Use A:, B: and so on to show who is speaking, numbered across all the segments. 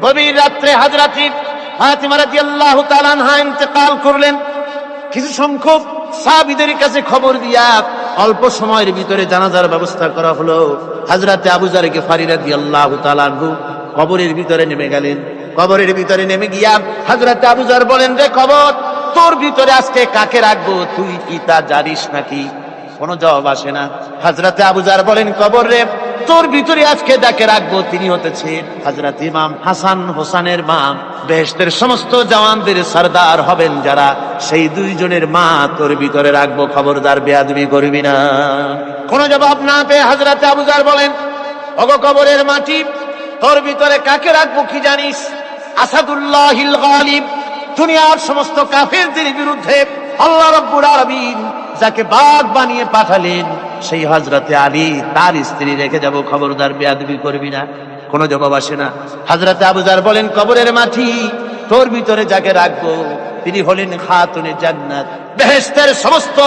A: গভীর রাত্রে হযরত ফাতিমা রাদিয়াল্লাহু তাআলা আনহা ইন্তেকাল করলেন। কিছু সংখ্যক সাহাবীদের কাছে খবর দিয়া অল্প সময়ের ভিতরে জানাজার ব্যবস্থা করা হলো। হযরত আবু যর গিফারী রাদিয়াল্লাহু তাআলা আনহু কবরের ভিতরে নেমে গেলেন। কবরের ভিতরে নেমে গিয়া হযরত আবু যর বলেন, রে কবর, তোর ভিতরে আজকে কাকে রাখবো, তুই কি তা জানিস নাকি? কোনো জবাব আসে না। হযরত আবু যর বলেন, কবর রে, তোর ভিতরে আজকে যাকে রাখবো তিনি হতেছেন হযরত ইমাম হাসান হোসেনের মা। বেহেশতের সমস্ত জওয়ানদের সরদার হবেন যারা, সেই দুইজনের মা তোর ভিতরে রাখবো, খবরদার বেয়াদবি করবি না। কোনো জবাব না পেয়ে হযরত আবু যর বলেন, ওগো কবরের মাটি, তোর ভিতরে কাকে রাখবো কি জানিস? আসাদুল্লাহিল গালিব, দুনিয়ার সমস্ত কাফেরদের বিরুদ্ধে আল্লাহ রাব্বুল আলামিন যাকে বাঘ বানিয়ে পাঠালেন, সেই হযরতে আলী, তার স্ত্রী রেখে যাব, খবরদার বেয়াদবি করবি না। কোনো জবাব আসে না। হযরতে আবু যর বলেন, কবরের মাটি, তোর ভিতরে যাকে রাখবো তিনি হলেন খাতুনে জান্নাত, বেহেশতের সমস্ত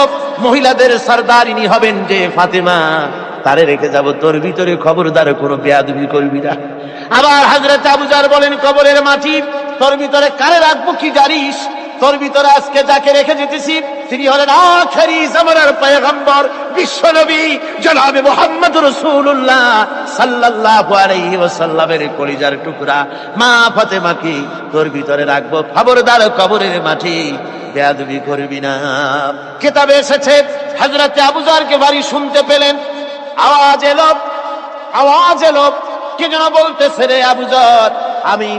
A: মহিলাদের সরদারিনী হবেন যে ফাতেমা, তারে রেখে যাব, তোর ভিতরে খবরদার কোনো বেয়াদবি করবি না। আবার হযরত আবু যর বলেন, কবরের মাটি, তোর ভিতরে কারে রাখবো কি জানিস? তোর ভিতরে আজকে যাকে রেখে যেতেছি তিনি হলেন আখেরি জামানার পয়গম্বর বিশ্বনবী জনাবে মুহাম্মদ রাসূলুল্লাহ সাল্লাল্লাহু আলাইহি ওয়াসাল্লামের কলিজার টুকরা মা ফাতেমাকে তোর ভিতরে রাখবো, খবরদার কবরের মাটি বেয়াদবি করবি না। কিতাবে এসেছে হযরত আবু যরকে বাড়ি শুনতে পেলেন, আওয়াজ এলো, কে যেন বলতেছে, রে আবু যর, আমি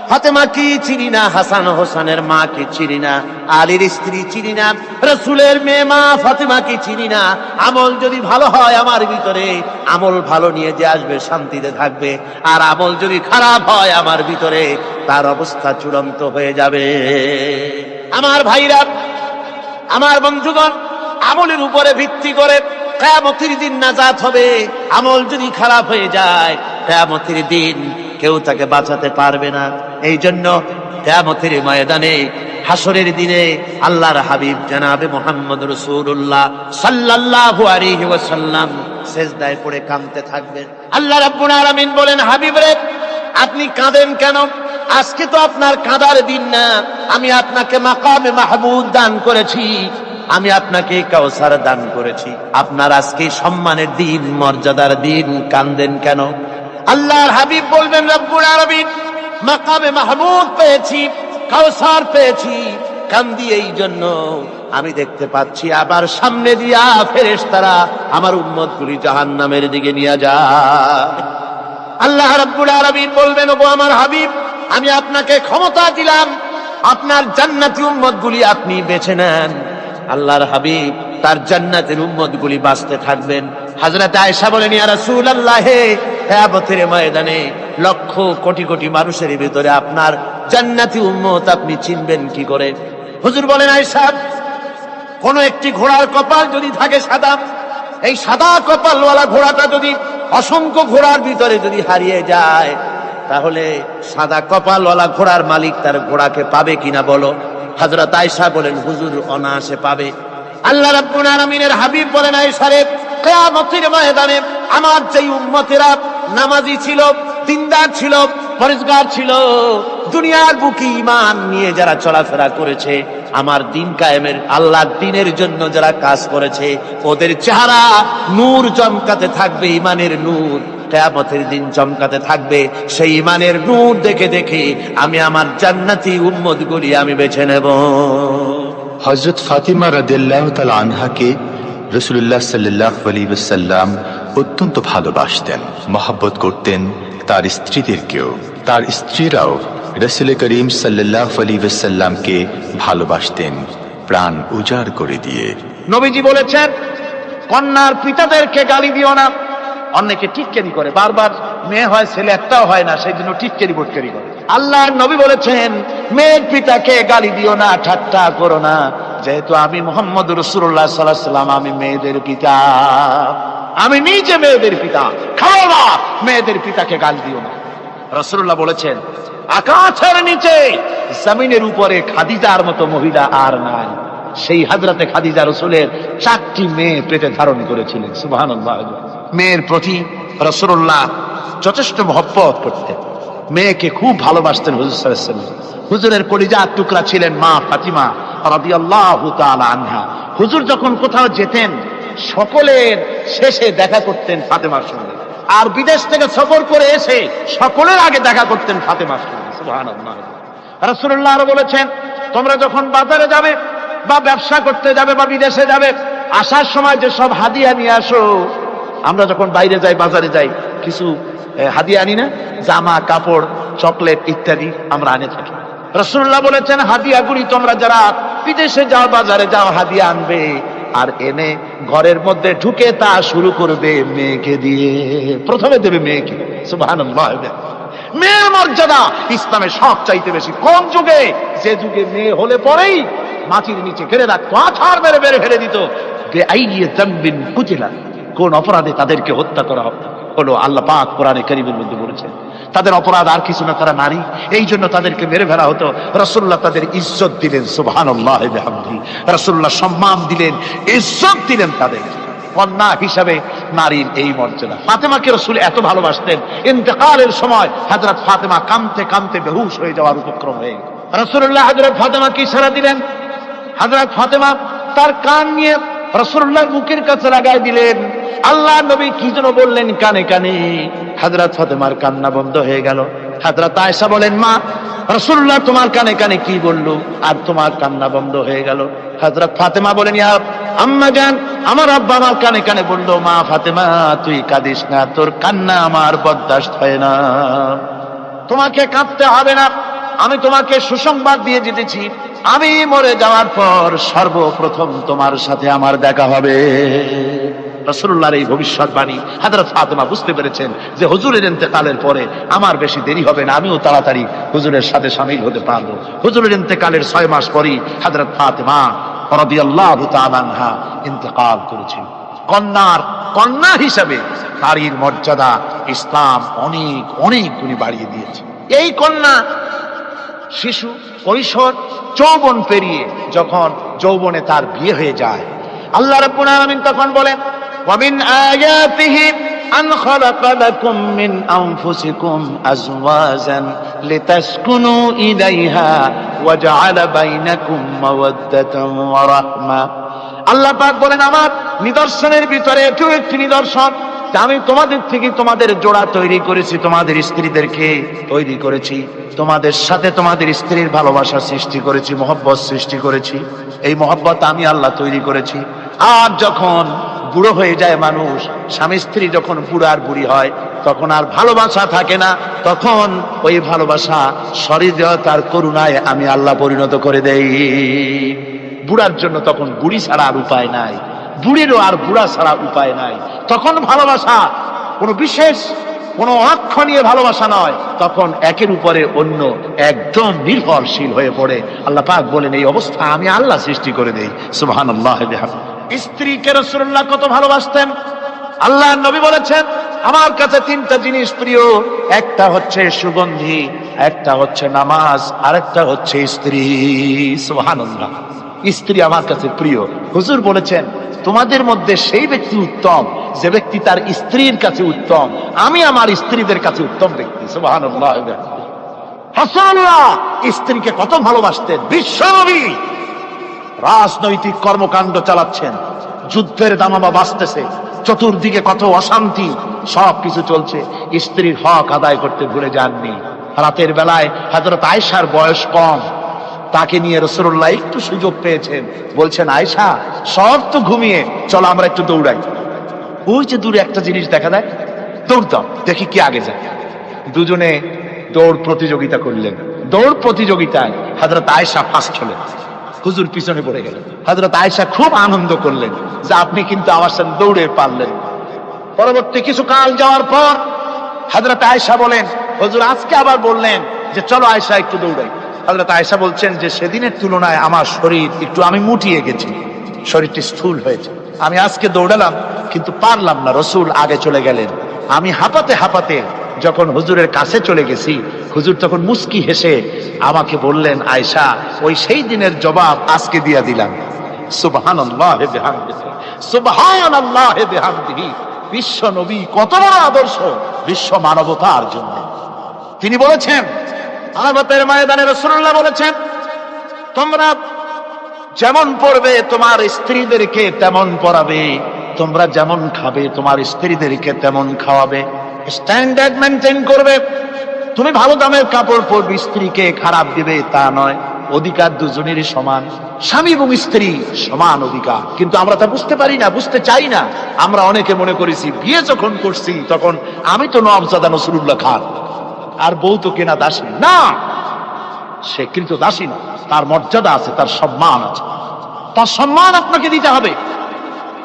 A: ফাতেমা কি চিনি না, হাসান হোসেনের মা কি চিনি না, আলীর স্ত্রী চিনি না, রাসূলের মেয়ে মা ফাতেমা কি চিনি না। আমল যদি ভালো হয় আমার ভিতরে, আমল ভালো নিয়ে যে আসবে শান্তিতে থাকবে, আর আমল যদি খারাপ হয় আমার ভিতরে, তার অবস্থা চূড়ান্ত হয়ে যাবে। আমার ভাইরা, আমার বন্ধুগণ, আমলের উপরে ভিত্তি করে কিয়ামতের দিন নাজাত হবে। আমল যদি খারাপ হয়ে যায়, কিয়ামতের দিন কেউ তাকে বাঁচাতে পারবে না। এই জন্য কিয়ামতের ময়দানে, হাসরের দিনে আল্লাহর হাবিব জনাবে মুহাম্মদ রাসূলুল্লাহ সাল্লাল্লাহু আলাইহি ওয়াসাল্লাম সিজদায় পড়ে কাঁদতে থাকবেন। আল্লাহ রাব্বুল আলামিন বলেন, হাবিব রে, আপনি কাঁদেন কেন? আজকে তো আপনার কাঁদার দিন না। আমি আপনাকে মাকামে মাহমুদ দান করেছি, আমি আপনাকে কাউসার দান করেছি। আপনার আজকে সম্মানের দিন, মর্যাদার দিন, কাঁদেন কেন? আল্লাহর হাবিব বলবেন, রব্বুল আলামিন, মাকামে মাহমুদ পেয়েছি, কাউসার পেয়েছি, কান্দি এই জন্য আমি দেখতে পাচ্ছি আবার সামনে দিয়া ফেরেশতারা আমার উম্মতগুলি জাহান্নামের দিকে নিয়ে যায়। আল্লাহ রাব্বুল আলামিন বলবেন, ওগো আমার হাবিব, আমি আপনাকে ক্ষমতা দিলাম, আপনার জান্নাতি উম্মতগুলি আপনি বেছে নেন। আল্লাহর হাবিব তার জান্নাতের উম্মতগুলি বাঁচতে থাকবেন। হযরত আয়েশা বলেন, ইয়া রাসূলুল্লাহ, কিয়ামতের ময়দানে লক্ষ কোটি কোটি মানুষের ভিতরে আপনার জান্নাতি উম্মত আপনি চিনবেন কি করে? হুজুর বলেন, আয়েশা, কোন একটি ঘোড়ার কপাল যদি থাকে সাদা, এই সাদা কপালওয়ালা ঘোড়াটা যদি অসংখ্য ঘোড়ার ভিতরে যদি হারিয়ে যায়, তাহলে সাদা কপালওয়ালা ঘোড়ার মালিক তার ঘোড়াকে পাবে কিনা বলো? হযরত আয়েশা বলেন, হুজুর, অনায়াসে পাবে। আল্লাহ রাব্বুল আলামিনের হাবিব বলেন, আয়েশা রে, কিয়ামতের ময়দানে আমার যেই উম্মতেরা নামাজি ছিল, দিনদার ছিল, পরেজগার ছিল, দুনিয়ার বুকে ঈমান নিয়ে যারা চলাফেরা করেছে, আমার দিন কায়েমের, আল্লাহর দ্বীনের জন্য যারা কাজ করেছে, ওদের চেহারা নূর চমকাতে থাকবে, ঈমানের নূর কিয়ামতের দিন চমকাতে থাকবে। সেই ঈমানের নূর দেখে দেখে আমি আমার জান্নাতি উম্মতগুলি আমি বেছে নেব।
B: হযরত ফাতিমা রাদিয়াল্লাহু তাআলা আনহাকে রাসূলুল্লাহ সাল্লাল্লাহু আলাইহি ওয়াসাল্লাম অত্যন্ত ভালোবাসতেন, মহব্বত করতেন তার স্ত্রীদেরকেও। তার স্ত্রীরাও রাসূল করিম সাল্লাল্লাহু আলাইহি ওয়াসাল্লামকে ভালোবাসতেন প্রাণ উজাড় করে দিয়ে।
A: নবীজি বলেছেন, কন্যার পিতাদেরকে গালি দিও না। অনেকে টিটকারি করে, বারবার মেয়ে হয় ছেলে একটাও হয় না, সেই জন্য টিটকারি বটকারি করে। আল্লাহর নবী বলেছেন, মেয়ের পিতাকে গালি দিও না, ঠাট্টা করো না, যেহেতু আমি মুহাম্মদ রাসূলুল্লাহ সাল্লাল্লাহু আলাইহি ওয়াসাল্লাম, আমি মেয়েদের পিতা, আমি নিজে মেয়েদের পিতা। খাও না, মেয়েদের পিতাকে গালি দিও না। রাসূলুল্লাহ বলেছেন, আকাশের নিচে জমিনের উপরে খাদিজার মতো মহিলা আর নাই। সেই হযরতে খাদিজা রাসূলের 4টি মেয়ে পেটে ধারণ করেছিলেন। সুবহানাল্লাহ। মেয়ের প্রতি রাসূলুল্লাহ যথেষ্ট মহব্বত করতেন। মেয়েকে খুব ভালোবাসতেন হুজুর সাল্লাল্লাহু আলাইহি ওয়াসাল্লাম। হুজুরের কলিজার টুকরা ছিলেন মা ফাতিমা রাদিয়াল্লাহু তাআলা আনহা। হুজুর যখন কোথাও যেতেন সকলের শেষে দেখা করতেন ফাতেমার সঙ্গে, আর বিদেশ থেকে সফর করে এসে সকলের আগে দেখা করতেন ফাতেমার সঙ্গে। সুবহানাল্লাহ। রাসূলুল্লাহ আরো বলেছেন, তোমরা যখন বাজারে যাবে বা ব্যবসা করতে যাবে বা বিদেশে যাবে, আসার সময় যে সব হাদিয়া নিয়ে আসো। আমরা যখন বাইরে যাই, বাজারে যাই, কিছু হাদিয়া আনি না? জামা, কাপড়, চকলেট ইত্যাদি আমরা আনে থাকি। রাসূলুল্লাহ বলেছেন, হাদিয়াগুলি তোমরা যারা বিদেশে যাও, বাজারে যাও, হাদিয়া আনবে, আর এনে ঘরের মধ্যে ঢুকে তা শুরু করবে মেয়েকে দিয়ে। প্রথমে দেবে মেয়েকে। সুবহানাল্লাহ। মেয়ের মর্যাদা ইসলামে সব চাইতে বেশি। কোন যুগে? যে যুগে মেয়ে হলে পরেই মাটির নিচে ঘেরে রাখতো, আছাড় মেরে মেরে ফেলে দিত। বেআইয়ি যামবিন কুতিলা, কোন অপরাধে তাদেরকে হত্যা করা হলো। আল্লাহ পাক কোরআনে কারীমের মধ্যে বলেছেন তাদের অপরাধ আর কিছু না, তারা নারী, এই জন্য তাদেরকে মেরে ফেলা হতো। রাসূলুল্লাহ তাদের ইজ্জত দিলেন। সুবহানাল্লাহ বিহামদিহি। রাসূলুল্লাহ সম্মান দিলেন, ইজ্জত দিলেন তাদের। কন্যা হিসাবে নারীর এই মর্যাদা। ফাতেমাকে রাসূল এত ভালোবাসতেন, ইন্তেকালের সময় হযরত ফাতেমা কাঁদতে কাঁদতে বেহুশ হয়ে যাওয়ার উপক্রম হয়ে গেল। রাসূলুল্লাহ হযরত ফাতেমাকে ইশারা দিলেন। হযরত ফাতেমা তার কান নিয়ে রাসূলুল্লাহর মুখের কাছে লাগাই দিলেন। আল্লাহ নবী কি যেন বললেন কানে কানে, হযরত ফাতেমার কান্না বন্ধ হয়ে গেল। হযরত আয়েশা বলেন, মা, রাসূলুল্লাহ তোমার কানে কানে কি বললো আর তোমার কান্না বন্ধ হয়ে গেল? হযরত ফাতেমা বলেন, ইয়া আম্মা জান, আমার আব্বা আমার কানে কানে বললো, মা ফাতেমা তুই কাঁদিস না, তোর কান্না আমার বরদাস্ত হয় না, তোমাকে কাঁদতে হবে না। আমি তোমাকে সুসংবাদ দিয়ে যেতেছি, আমি মরে যাওয়ার পর সর্বপ্রথম তোমার সাথে আমার দেখা হবে। রাসূলুল্লাহর এই ভবিষ্যৎবাণী হযরত ফাতেমা বুঝতে পেরেছেন যে হুজুরের ইন্তেকালের পরে আমার বেশি দেরি হবে না, আমিও তাড়াতাড়ি হুজুরের সাথে শামিল হতে পারবো। হুজুরের ইন্তেকালের 6 মাস পরেই হযরত ফাতেমা রাদিয়াল্লাহু তাআলা আনহা ইন্তেকাল করেছেন। কন্যা হিসাবে নারীর মর্যাদা ইসলাম অনেক অনেক গুণে বাড়িয়ে দিয়েছে। এই কন্যা শিশু, কৈশোর, যৌবন পেরিয়ে যখন যৌবনে তার বিয়ে হয়ে যায়, আল্লাহ রাব্বুল আলামিন তখন বলেন, ওয়া মিন আয়াতিহি আন খালাকা লাকুম মিন আনফুসিকুম আজওয়াজান লিতাসকুনু ইলাইহা ওয়া জাআলা বাইনাকুম মাওয়াদ্দাতান ওয়া রাহমা। আল্লাহ পাক বলেন, আমার নিদর্শনের ভিতরে এটিও একটি নিদর্শন, আমি তোমাদের থেকে তোমাদের জোড়া তৈরি করেছি, তোমাদের স্ত্রীদেরকে তৈরি করেছি, তোমাদের সাথে তোমাদের স্ত্রীর ভালোবাসা সৃষ্টি করেছি, মহব্বত সৃষ্টি করেছি। এই মহব্বত আমি আল্লাহ তৈরি করেছি। আর যখন বুড়ো হয়ে যায় মানুষ, স্বামী স্ত্রী যখন বুড়ো আর বুড়ি হয়, তখন আর ভালোবাসা থাকে না, তখন ওই ভালোবাসা সহৃদয়তার করুণায় আমি আল্লাহ পরিণত করে দেই। বুড়ার জন্য তখন বুড়ি ছাড়া আর উপায় নাই, বুড়িরও আর বুড়া ছাড়া উপায় নাই। তখন ভালোবাসা কোনো বিশেষ কোনো অক্ষণীয় ভালোবাসা নয়, তখন একের উপরে অন্য একদম নির্ভরশীল হয়ে পড়ে। আল্লাহ পাক বলেন, এই অবস্থা আমি আল্লাহ সৃষ্টি করে দেই। সুবহানাল্লাহ। স্ত্রীকে রাসূলুল্লাহ কত ভালোবাসতেন। আল্লাহ নবী বলেছেন, আমার কাছে 3টা জিনিস প্রিয়, একটা হচ্ছে সুগন্ধি, একটা হচ্ছে নামাজ, আরেকটা হচ্ছে স্ত্রী। সুবহানাল্লাহ। স্ত্রী আমার কাছে প্রিয়। হুজুর বলেছেন, তোমাদের মধ্যে সেই ব্যক্তি উত্তম যে ব্যক্তি তার স্ত্রীর কাছে উত্তম। আমি আমার স্ত্রীদের কাছে উত্তম ব্যক্তি। সুবহানাল্লাহ। রাসূলুল্লাহ স্ত্রীকে কত ভালোবাসতেন। বিশ্বনবী রাজনৈতিক কর্মকাণ্ড চালাচ্ছেন, যুদ্ধের দামামা বাজতেছে, চতুর্দিকে কত অশান্তি, সবকিছু চলছে, স্ত্রীর হক আদায় করতে ভুলে যাননি। রাতের বেলায় হযরত আয়েশার বয়স কম, তাকে নিয়ে রাসূলুল্লাহ একটু সুযোগ পেয়েছেন, বলছেন, আয়েশা সব তো ঘুমিয়ে, চলো আমরা একটু দৌড়াই। ওই যে দূরে একটা জিনিস দেখা যায়, দৌড় দাও, দেখি কি আগে যায়। দুজনে দৌড় প্রতিযোগিতা করলেন। দৌড় প্রতিযোগিতায় হযরত আয়েশা ফার্স্ট হলেন, হুজুর পিছনে পড়ে গেলেন। হযরত আয়েশা খুব আনন্দ করলেন যে আপনি কিন্তু আমার সাথে দৌড়ে পারলেন। পরবর্তী কিছু কাল যাওয়ার পর হযরত আয়েশা বলেন, হুজুর আজকে আবার বললেন যে চলো আয়েশা একটু দৌড়াই। হযরত আয়েশা বলছেন যে সেদিনের তুলনায় আমার শরীর একটু, আমি মুটিয়ে গেছি, শরীরটি স্থূল হয়েছে, আমি আজকে দৌড়ালাম কিন্তু পারলাম না। রাসূল আগে চলে গেলেন, আমি হাঁপাতে হাঁপাতে যখন হুজুরের কাছে চলে গেছি, হুজুর তখন মুস্কি হেসে আমাকে বললেন, আয়েশা ওই সেই দিনের জবাব আজকে দিয়া দিলাম। সুবহানাল্লাহ বিহামদিহি, সুবহানাল্লাহ বিহামদিহি। বিশ্ব নবী কত বড় আদর্শ বিশ্ব মানবতার জন্য। তিনি বলেছেন, আরাফাতের ময়দানে রাসূলুল্লাহ বলেছেন, তোমরা যেমন পড়বে তোমার স্ত্রীদেরকে তেমন পড়াবে, তোমরা যেমন খাবে তোমার স্ত্রীদেরকে তেমন খাওয়াবে, স্ট্যান্ডার্ড মেনটেন করবে। তুমি ভালো দামের কাপড় পরবে, স্ত্রীকে খারাপ দিবে তা নয়। অধিকার দুজনেরই সমান, স্বামী এবং স্ত্রী সমান অধিকার। কিন্তু আমরা তা বুঝতে পারি না, বুঝতে চাই না। আমরা অনেকে মনে করেছি বিয়ে যখন করছি তখন আমি তো নওয়াবজাদা নসরুল্লাহ খান, আর বউ তো কেনা দাসী না, সে কিন্তু দাসী না, তার মর্যাদা আছে, তার সম্মান আছে। তার সম্মান আপনাকে দিতে হবে,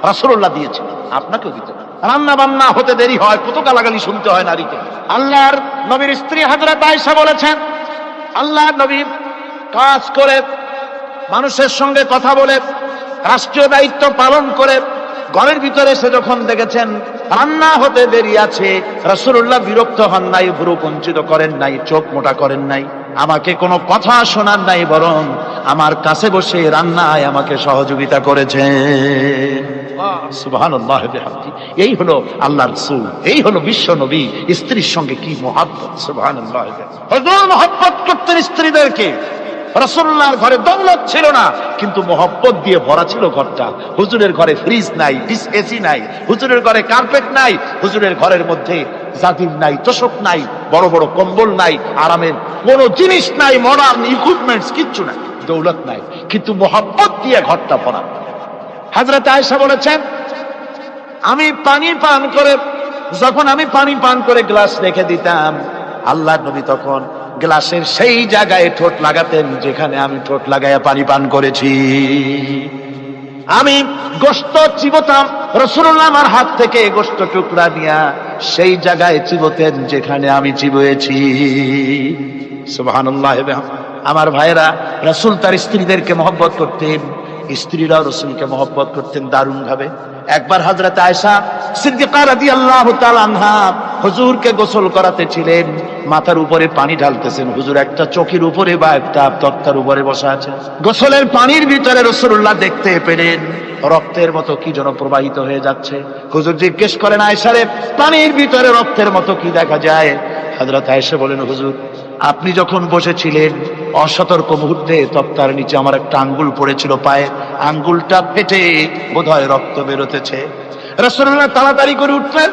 A: রাসূলুল্লাহ দিয়েছে, আপনাকেও দিতে হবে। রান্না বান্না হতে দেরি হয়, কত গালাগালি শুনতে হয় নারীকে। আল্লাহর নবীর স্ত্রী হযরত আয়েশা বলেছেন, আল্লাহর নবী কাজ করে, মানুষের সঙ্গে কথা বলে, রাষ্ট্রীয় দায়িত্ব পালন করে ঘরের ভিতরে এসে যখন দেখেছেন রান্না হতে দেরি আছে, রাসূলুল্লাহ বিরক্ত হন নাই, ভ্রু কুঞ্চিত করেন নাই, চোখ মোটা করেন নাই, আমাকে কোনো কথা শোনার নাই, বরং আমার কাছে বসে রান্নায় আমাকে সহযোগিতা করেছেন। সুবহানাল্লাহ বিহামদি। এই হলো আল্লাহর রাসূল, এই হলো বিশ্ব নবী। স্ত্রীর সঙ্গে কি মহব্বত! সুবহানাল্লাহ। হুজুর মহব্বত করতেন স্ত্রীদেরকে। রাসূলুল্লাহর ঘরে দৌলত ছিল না, কিন্তু মহব্বত দিয়ে ভরা ছিল ঘরটা। হুজুরের ঘরে ফ্রিজ নাই, এসি নাই, হুজুরের ঘরে কার্পেট নাই, হুজুরের ঘরের মধ্যে জাজির নাই, তোশক নাই, বড় বড় কম্বল নাই, আরামের কোনো জিনিস নাই, মডার্ন ইকুইপমেন্টস কিচ্ছু নাই, দৌলত নাই, কিন্তু মহব্বত দিয়ে ঘরটা ভরা। হযরত আয়েশা বলেছেন, আমি পানি পান করে, যখন আমি পানি পান করে গ্লাস রেখে দিতাম, আল্লাহর নবী তখন গ্লাসের সেই জায়গায় ঠোঁট লাগাতেন যেখানে আমি ঠোঁট লাগাইয়া পানি পান করেছি। আমি গোশত চিবোতাম, রাসূলুল্লাহ আমার হাত থেকে গোশত টুকরা নিয়া সেই জায়গায় চিবোতেন যেখানে আমি চিবুয়েছি। সুবহানাল্লাহ। আমার ভাইরা, রাসূল তার স্ত্রীদেরকে মহব্বত করতেন, স্ত্রীরাও রাসূলকে মহব্বত করতেন দারুণ ভাবে। একবার হযরত আয়েশা সিদ্দিকা রাদিয়াল্লাহু তাআলা আনহা হুজুরকে গোসল করাতে ছিলেন, মাথার উপরে পানি ঢালতেছেন, হুজুর একটা চকির উপরে বা একটা তক্তার উপরে বসা আছেন। গোসলের পানির ভিতরে রাসূলুল্লাহ দেখতে পেলেন রক্তের মতো কি যেন প্রবাহিত হয়ে যাচ্ছে। হুজুর জিজ্ঞেস করেন, আয়েশা রে, পানির ভিতরে রক্তের মতো কি দেখা যায়? হযরত আয়েশা বলেন, হুজুর আপনি যখন বসেছিলেন অসতর্ক মুহূর্তে তক্তার নিচে আমার একটা আঙ্গুল পড়েছিল, পায়ে আঙ্গুলটা ফেটে বোধহয় রক্ত বেরোতেছে। রাসূলুল্লাহ তাড়াতাড়ি করে উঠলেন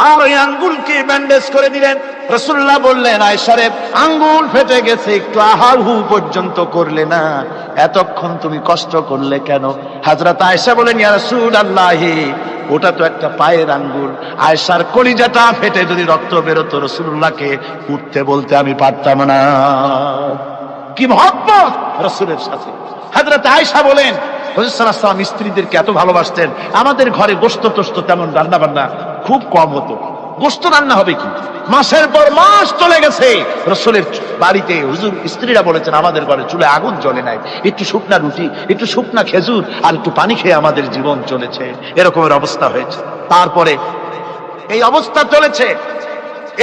A: আর ওই আঙ্গুলকে ব্যান্ডেজ করে দিলেন। রাসূলুল্লাহ বললেন, আয়েশা রে, আঙ্গুল ফেটে গেছে, একটু আহাহু পর্যন্ত করলে না, এতক্ষণ তুমি কষ্ট করলে কেন? হযরত আয়েশা বলেন, ইয়া রাসূলুল্লাহ, ওটা তো একটা পায়ের আঙ্গুল। আয়েশার কলিজাটা ফেটে যদি রক্ত বেরোতো, রাসূলুল্লাহকে উঠতে বলতে আমি পারতাম না। কি মহব্বত রাসূলের সাথে! হযরত আয়েশা বলেন, হুজুর সাল্লাল্লাহু আলাইহি ওয়াসাল্লাম স্ত্রীদেরকে এত ভালোবাসতেন, আমাদের ঘরে গোশত টোস্ত তেমন রান্না বান্না খুব কম হতো। গোশত রান্না হবে কি, মাসের পর মাস চলে গেছে রাসূলের বাড়িতে, হুজুর স্ত্রীরা বলেছেন আমাদের ঘরে চুলে আগুন জ্বলে নাই, একটু শুকনা রুটি, একটু শুকনা খেজুর আর একটু পানি খেয়ে আমাদের জীবন চলেছে, এরকমের অবস্থা হয়েছে। তারপরে এই অবস্থা চলেছে,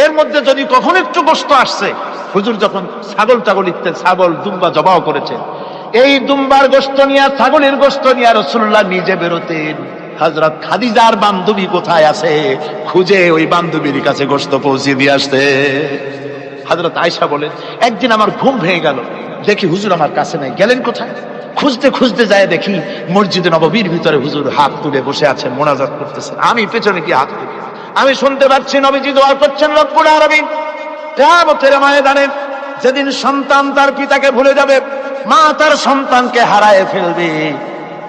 A: এর মধ্যে যদি কখনো একটু গোশত আসছে, হুজুর যখন ছাগল টাগল ইত্যাদি ছাগল দুম্বা জবাও করেছেন, এই দুম্বার গোশত নিয়ে, ছাগলের গোশত নিয়ে রাসূলুল্লাহ নিজে বেরোতেন। হযরত খাদিজার বান্ধবী কোথায় আছে খুঁজে ওই বান্ধবীর কাছে গোশত পৌঁছে দিয়ে আসতে। হযরত আয়েশা বলেন, একদিন আমার ঘুম ভেঙে গেল, দেখি হুজুর আমার কাছে নাই, গেলেন কোথায়? খুঁজতে খুঁজতে যায় দেখি মসজিদে নববীর ভিতরে হুজুর হাত তুলে বসে আছেন, মোনাজাত করতেছেন। আমি পেছনে কি হাত তুলি, আমি শুনতে পাচ্ছি নবীজি দোয়া করছেন, রব্বুল আলামিন কিয়ামতের ময়দানে যেদিন সন্তান তার পিতাকে ভুলে যাবে, মা তার সন্তানকে হারায় ফেলবে,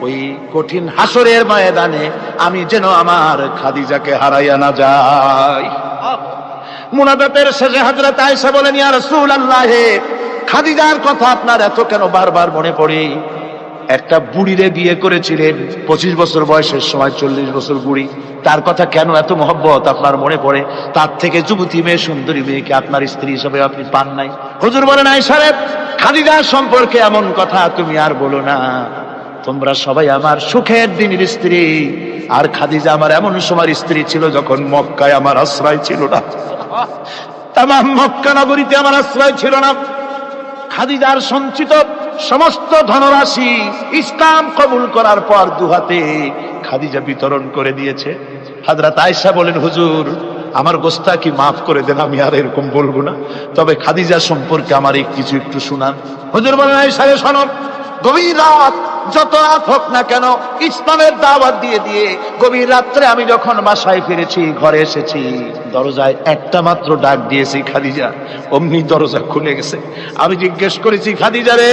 A: ওই কঠিন হাসরের ময়দানে আমি যেন আমার খাদিজাকে হারাইয়া না যাই। মুনাজাতের শেষে হযরত আয়েশা বলেন, ইয়া রাসূলুল্লাহ, খাদিজার কথা আপনার এত কেন বারবার মনে পড়ে? একটা বুড়িরে বিয়ে করেছিলেন 25 বছর বয়সের সময়, 40 বছর বুড়ি, তার কথা কেন এত মহব্বত আপনার মনে পড়ে? তার থেকে যুবতী মেয়ে, সুন্দরী মেয়েকে আপনার স্ত্রী হিসেবে আপনি পান নাই। হুজুর বলেন, আয়েশা রে, খাদিজা সম্পর্কে এমন কথা তুমি আর বলো না, তোমরা সবাই আমার সুখের দিনের স্ত্রী, আর খাদিজা আমার এমন সময় স্ত্রী ছিল যখন মক্কায় আমার আশ্রয় ছিল না, তামাম মক্কা নগরীতে আমার আশ্রয় ছিল না। খাদিজার সঞ্চিত সমস্ত ধনরাশি ইসলাম কবুল করার পর দুহাতে খাদিজা বিতরণ করে দিয়েছে। হযরত আয়েশা বলেন, হুজুর আমার গোস্তাকি মাফ করে দেন, আমি আর এরকম বলবো না। তবে খাদিজা সম্পর্কে আমার এই কিছু একটু শুনান। হুজুর বলেন, এই সারে শোনো, গভীর রাত, যত রাত হোক না কেন, ইসলামের দাওয়াত দিয়ে দিয়ে গভীর রাত্রে আমি যখন বাসায় ফিরেছি, ঘরে এসেছি, দরজায় একটা মাত্র ডাক দিয়েছি, খাদিজা। অমনি দরজা খুলে গেছে। আমি জিজ্ঞেস করেছি, খাদিজা রে,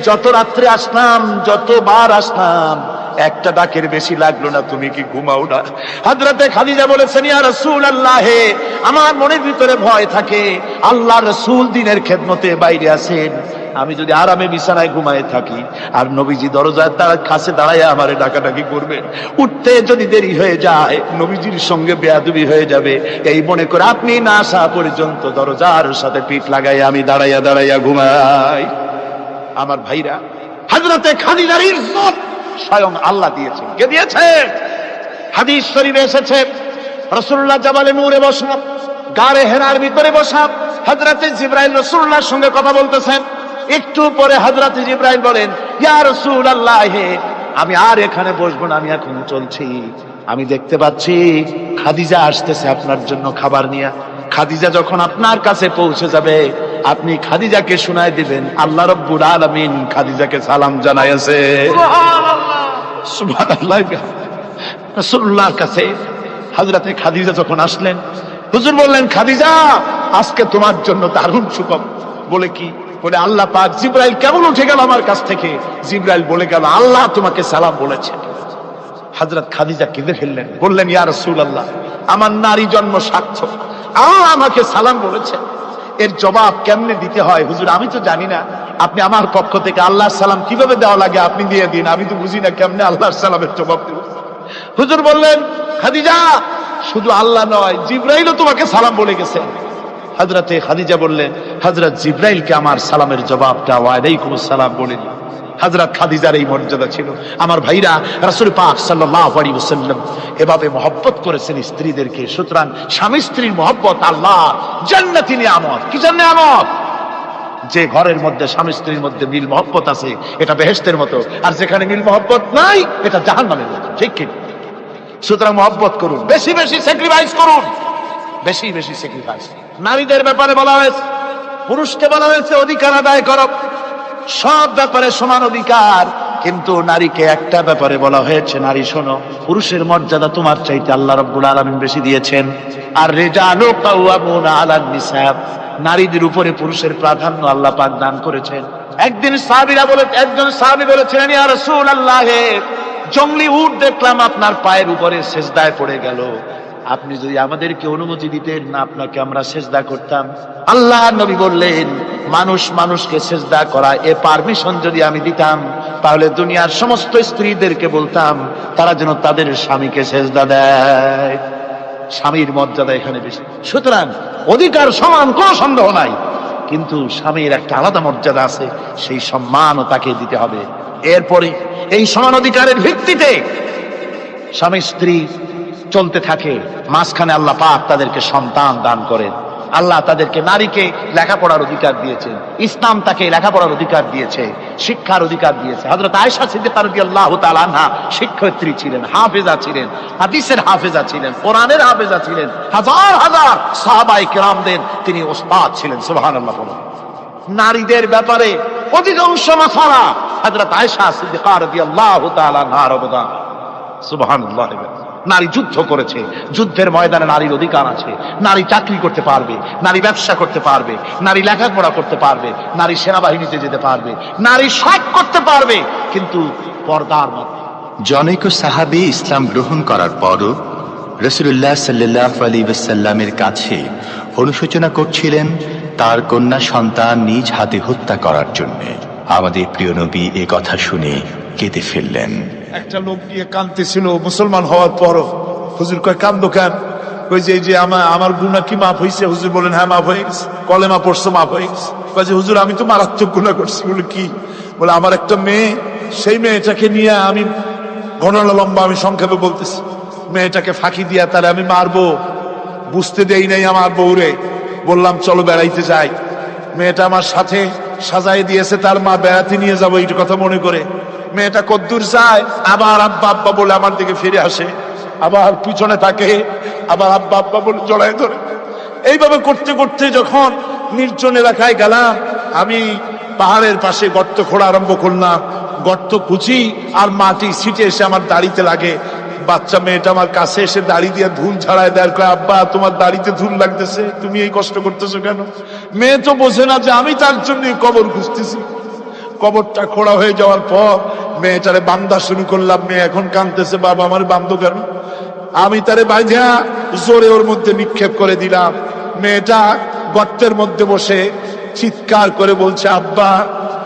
A: যত রাত্রে আসলাম, যতবার আসলাম, একটা ডাকের বেশি লাগলো না, তুমি কি ঘুমাও না? হযরতে খাদিজা বলেছেন, ইয়া রাসূলুল্লাহ, আমার মনের ভিতরে ভয় থাকে, আল্লাহর রাসূল দিনের খেদমতে বাইরে আছেন, আমি যদি আরামে বিছানায় ঘুমায় থাকি আর নবীজি দরজার কাছে দাঁড়ায় আমারে ডাকাডাকি করবে, উঠতে যদি দেরি হয়ে যায় নবীজির সঙ্গে বেয়াদবি হয়ে যাবে, এই মনে করে আপনি না আসা পর্যন্ত দরজার সাথে পিঠ লাগাই আমি দাঁড়াইয়া দাঁড়াইয়া ঘুমাই। আমার ভাইরা, হযরতে খাদিজার ইজ্জত স্বয়ং আল্লাহ দিয়েছেন। কে দিয়েছে? হাদিস শরীফে এসেছে, রাসূলুল্লাহ জাবালে নূরে বসা, গারে হেরার ভিতরে বসা, হযরতে জিবরাইল রাসূলুল্লাহর সঙ্গে কথা বলতেছেন। একটু পরে হযরতে জিবরাইল বলেন, ইয়া রাসূলুল্লাহ, আমি আর এখানে বসবো না, আমি এখন চলছি। আমি দেখতে পাচ্ছি খাদিজা আসতেছে আপনার জন্য খাবার নিয়ে। খাদিজা যখন আপনার কাছে পৌঁছে যাবে, আপনি খাদিজাকে শুনায় দিবেন, আল্লাহ রাব্বুল আলামিন খাদিজাকে সালাম জানাইছে। সুবহানাল্লাহ। রাসূলুল্লাহর কাছে হযরতে খাদিজা যখন আসলেন, হুজুর বললেন, খাদিজা, আজকে তোমার জন্য দারুণ সুখবর। বলে কি? বলে, আল্লাহ পাক জিবরাইল কেমন উঠে গেল আমার কাছ থেকে, জিবরাইল বলে গেল আল্লাহ তোমাকে সালাম বলেছে। হযরত খাদিজা কেঁদে ফেললেন, বললেন, ইয়া রাসূলুল্লাহ, আমার নারী জন্ম সার্থক, আল্লাহ আমাকে সালাম বলেছে, এর জবাব কেমনে দিতে হয় হুজুর আমি তো জানি না, আপনি আমার পক্ষ থেকে আল্লাহর সালাম কিভাবে দেওয়া লাগে আপনি দিয়ে দিন, আমি তো বুঝি না কেমনে আল্লাহর সালামের জবাব দেব। হুজুর বললেন, খাদিজা, শুধু আল্লাহ নয়, জিবরাইলও তোমাকে সালাম বলে গেছে। হযরতে খাদিজা বললেন, হযরত জিবরাইলকে আমার সালামের জবাবটা ওয়ালাইকুম আসসালাম বলে দিন। হযরত খাদিজার এই মর্যাদা ছিল। আমার ভাইরা, রাসূল পাক সাল্লাল্লাহু আলাইহি ওয়াসাল্লাম এভাবে মহব্বত করেছেন স্ত্রীদেরকে। সুতরাং স্বামী স্ত্রীর মহব্বত আল্লাহ জান্নাতি নিয়ামত। কি নিয়ামত? যে ঘরের মধ্যে স্বামী স্ত্রীর মধ্যে মিল মহব্বত আছে, এটা বেহেশতের মতো, আর যেখানে মিল মহব্বত নাই, এটা জাহান্নামের মতো। ঠিক কি? সুতরাং মহব্বত করুন, বেশি বেশি স্যাক্রিফাইস করুন, বেশি বেশি স্যাক্রিফাইস। নারীদের ব্যাপারে বলা হয়েছে, পুরুষকে বলা হয়েছে অধিকার আদায় করো, সব ব্যাপারে সমান অধিকার, কিন্তু নারীকে একটা ব্যাপারে বলা হয়েছে, নারী শোনো, পুরুষের মর্যাদা তোমার চাইতে আল্লাহ রাব্বুল আলামিন বেশি দিয়েছেন। আর রিজালু কাওয়ামুনা আলান নিসা, নারীদের উপরে পুরুষের প্রাধান্য আল্লাহ পাক দান করেছেন। একদিন একজন সাহাবী বলেছিলেন, ইয়া রাসূলুল্লাহ, জংলি উট দেখলাম আপনার পায়ের উপরে সেজদায় পড়ে গেল, আপনি যদি আমাদেরকে অনুমতি দিতেন না, আপনাকে আমরা সেজদা করতাম। আল্লাহ নবী বললেন, মানুষ মানুষকে সেজদা করা, এ পারমিশন যদি আমি দিতাম, তাহলে দুনিয়ার সমস্ত স্ত্রীদেরকে বলতাম তারা যেন তাদের স্বামীকে সেজদা দেয়। স্বামীর মর্যাদা এখানে বেশি। সুতরাং অধিকার সমান, কোনো সন্দেহ নাই, কিন্তু স্বামীর একটা আলাদা মর্যাদা আছে, সেই সম্মানও তাকে দিতে হবে। এরপরে এই সমান অধিকারের ভিত্তিতে স্বামী স্ত্রী চলতে থাকে, মাঝখানে আল্লাহ পাক তাদেরকে সন্তান দান করেন। আল্লাহ তাদেরকে, নারীকে লেখাপড়ার অধিকার দিয়েছেন, ইসলাম তাকে লেখাপড়ার অধিকার দিয়েছে, শিক্ষার অধিকার দিয়েছে। হযরত আয়েশা সিদ্দিকা রাদিয়াল্লাহু তাআলা আনহা শিক্ষয়িত্রী ছিলেন, হাফেজা ছিলেন, হাদিসের হাফেজা ছিলেন, কোরআনের হাফেজা ছিলেন, হাজার হাজার সাহাবায়ে কেরামদের তিনি ওস্তাদ ছিলেন। সুবহানাল্লাহ। নারীদের ব্যাপারে অধিকাংশ মাসালা হযরত আয়েশা সিদ্দিকা রাদিয়াল্লাহু তাআলা আনহার অবদান। সুবহানাল্লাহ। নারী যুদ্ধ করেছে, যুদ্ধের ময়দানে নারীর অধিকার আছে। নারী চাকরি করতে পারবে, নারী ব্যবসা করতে পারবে, নারী লেখাপড়া করতে পারবে, নারী সেনাবাহিনীতে যেতে পারবে, নারী সব করতে পারবে, কিন্তু পর্দার মধ্যে।
B: জনৈক সাহাবী ইসলাম গ্রহণ করার পরও রাসূলুল্লাহ সাল্লাল্লাহু আলাইহি ওয়াসাল্লামের কাছে অনুশোচনা করছিলেন তার কন্যা সন্তান নিজ হাতে হত্যা করার জন্য। আমাদের প্রিয় নবী এ কথা শুনে কেঁদে ফেললেন।
C: একটা লোক নিয়ে কাঁদতেছিল মুসলমান হওয়ার পরও। হুজুর কয়, কান্দো কেন? কই যে এই যে আমার গুনাহ কি মাফ হয়েছে? হুজুর বলেন, হ্যাঁ মাফ হয়ে গেছে। কলেমা পড়ছো, মাফ হয়ে গেছে। কয় যে হুজুর আমি তো মারাত্মক গুনাহ করছি। বলে কি? বলে আমার একটা মেয়ে, সেই মেয়েটাকে নিয়ে আমি, ঘটনা লম্বা, আমি সংক্ষেপে বলতেছি, মেয়েটাকে ফাঁকি দিয়া তারে আমি মারবো, বুঝতে দেই নাই আমার বউরে। বললাম চলো বেড়াইতে যাই, মেয়েটা আমার সাথে সাজাই দিয়েছে, তার মা বেড়াতে নিয়ে যাবো এই কথা মনে করে। মেয়েটা কদ্দূর যায়, আবার আব্বা আব্বা বলে আমার দিকে ফিরে আসে, আবার পিছনে থাকে, আবার আব্বা আব্বা বলে জড়ায় ধরে। এইভাবে করতে করতে যখন নির্জন এলাকায় গেলাম, আমি পাহাড়ের পাশে গর্ত খোঁড়া আরম্ভ করলাম। গর্ত কুচি আর মাটি ছিটে এসে আমার দাড়িতে লাগে। বাচ্চা মেয়েটা আমার কাছে এসে দাড়ি দিয়ে ধুল ছাড়ায় দেয়, কয় আব্বা তোমার দাড়িতে ধুল লাগতেছে, তুমি এই কষ্ট করতেছো কেন? মেয়ে তো বোঝে না যে আমি তার জন্য কবর খুঁজতেছি। কবরটা খোঁড়া হয়ে যাওয়ার পর মেয়েটারে বান্ধা শুরু করলাম। মেয়ে এখন কাঁদতেছে, বাবা আমার বান্ধব কেন? আমি তারে বাঁধা জোরে ওর মধ্যে নিক্ষেপ করে দিলাম। মেয়েটা গর্তের মধ্যে বসে চিৎকার করে বলছে, আব্বা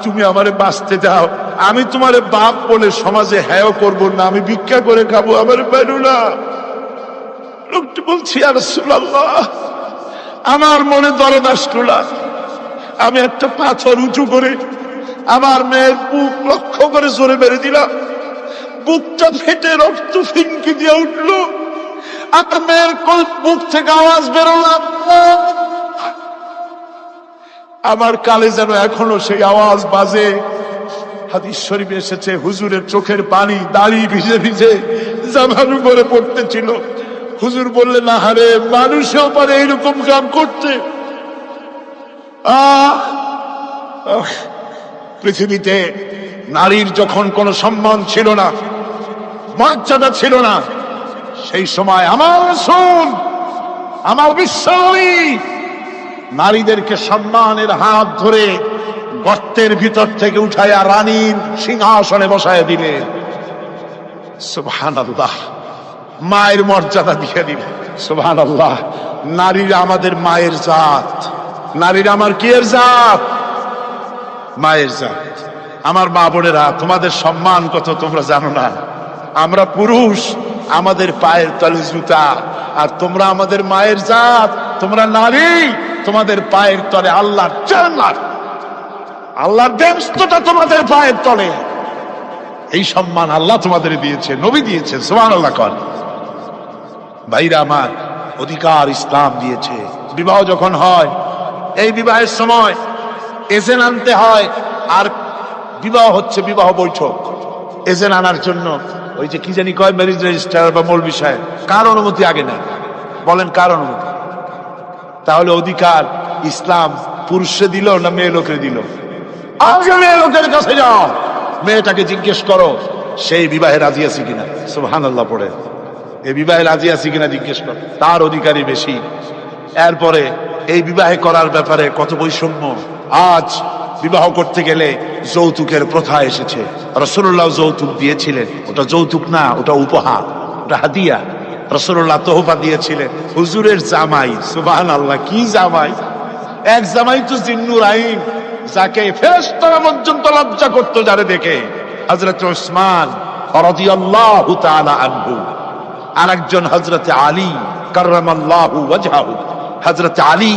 C: তুমি আমারে বাঁচতে দাও, আমি তোমার বাপ বলে সমাজে হ্যাঁ করবো না, আমি ভিক্ষা করে খাবো, আমার বাইরু না। লোকটি বলছি, ইয়া রাসূলুল্লাহ, আমার মনে দরদ আসলো না। আমি একটা পাথর উঁচু করে আমার মেয়ের বুক লক্ষ্য করে জোরে মেরে দিলাম। বুকটা ফেটে রক্ত ফিনকি দিয়ে উঠলো। আমার মেয়ের বুক থেকে আওয়াজ বেরোলাম। আমার কালে যেন এখনো সেই আওয়াজ বাজে। হাদিস শরীফে এসেছে, হুজুরের চোখের পানি দাড়ি ভিজে ভিজে জামার উপরে পড়তেছিল। হুজুর বললেন, আহারে, মানুষও পারে এইরকম কাম করতে। পৃথিবীতে নারীর যখন কোনো সম্মান ছিল না, মর্যাদা ছিল না, সেই সময় আমার রাসূল, আমার বিশ্বনবী নারীদেরকে সম্মানের হাত ধরে গর্তের ভিতর থেকে উঠাইয়া রানীর সিংহাসনে বসায় দিলেন। সুবহানাল্লাহ, মায়ের মর্যাদা দিয়ে দিলেন। সুবহানাল্লাহ, নারীরা আমাদের মায়ের জাত। নারীরা আমার কি এর জাত? মায়ের জাত। আমার মা বোনেরা, তোমাদের সম্মান কত তোমরা জানো না। আমরা পুরুষ, আমাদের পায়ের তলে জুতা, আর তোমরা আমাদের মায়ের জাত। তোমরা নারী, তোমাদের পায়ের তলে আল্লাহর জান্নাত, আল্লাহর বেহেশতটা তোমাদের পায়ের তলে। এই সম্মান আল্লাহ তোমাদের দিয়েছে, নবী দিয়েছে। সুবহানাল্লাহ কর ভাইরা আমার, অধিকার ইসলাম দিয়েছে। বিবাহ যখন হয়, এই বিবাহের সময় এজেন্ট আনতে হয়। আর বিবাহ হচ্ছে বিবাহ বৈঠক। এজেন্ট আনার জন্য ওই যে কি জানি কয়, ম্যারেজ রেজিস্ট্রার বা মৌলবি সাহেব, কার অনুমতি আগে নেয়? বলেন কার অনুমতি? তাহলে অধিকার ইসলাম পুরুষে দিল না মেয়ে লোকের দিল? আগে মেয়ে লোকের কাছে যাও, মেয়েটাকে জিজ্ঞেস করো সেই বিবাহে রাজি আছে কিনা। সুবহানাল্লাহ পড়ে, এই বিবাহে রাজি আছে কিনা জিজ্ঞেস করো, তার অধিকারই বেশি। এরপরে এই বিবাহে করার ব্যাপারে কত বৈষম্য। আজ বিবাহ করতে গেলে যৌতুকের প্রথা এসেছে। রাসূলুল্লাহ যৌতুক দিয়েছিলেন, ওটা যৌতুক না, ওটা উপহার, ওটা হাদিয়া। রাসূলুল্লাহ তোহফা দিয়েছিলেন হুজুরের জামাই। সুবহানাল্লাহ, কি জামাই! এক জামাই তো জিন্নুর আইন, যাকে ফেরেশতারা পর্যন্ত লজ্জা করতো যারে দেখে, হযরত উসমান রাদিয়াল্লাহু তাআলা আনহু। আর একজন হযরত আলী কাররামাল্লাহু ওয়াজহাহু। হযরত আলী,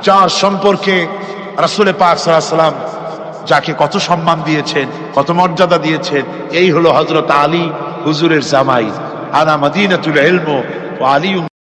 C: যার সম্পর্কে রাসূল পাক সাল্লাল্লাহু আলাইহি ওয়াসাল্লাম যাকে কত সম্মান দিয়েছেন, কত মর্যাদা দিয়েছেন, এই হলো হযরত আলী হুজুরের জামাই। আনা মাদিনাতুল ইলম ওয়া আলী